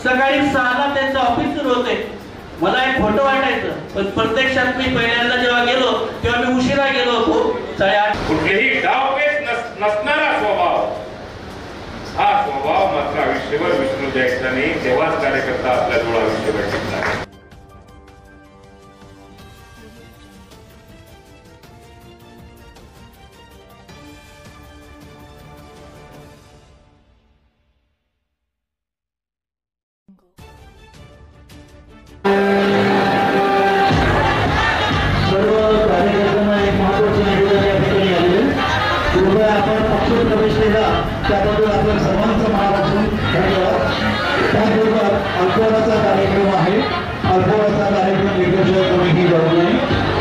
सकाळी 6ला त्यांचं ऑफिस सुरू होते. मला एक खोटं वाटायचं, पण प्रत्यक्षात मी पहिल्यांदा जेव्हा गेलो तेव्हा मी उशिरा गेलो होतो. 8:30. कुठलेही डावपेच नसणारा स्वभाव, हा स्वभाव मात्र आयुष्यभर विसरू द्यायचा नाही. तेव्हाच कार्यकर्ता आपल्या जवळ आयुष्यभर टिकणार. त्याबद्दल आपल्या सर्वांचं मनापासून धन्यवाद. त्याबरोबर अल्पोराचा कार्यक्रम आहे. अल्पोराचा कार्यक्रम निर्देशक कोणीही जाऊ नये.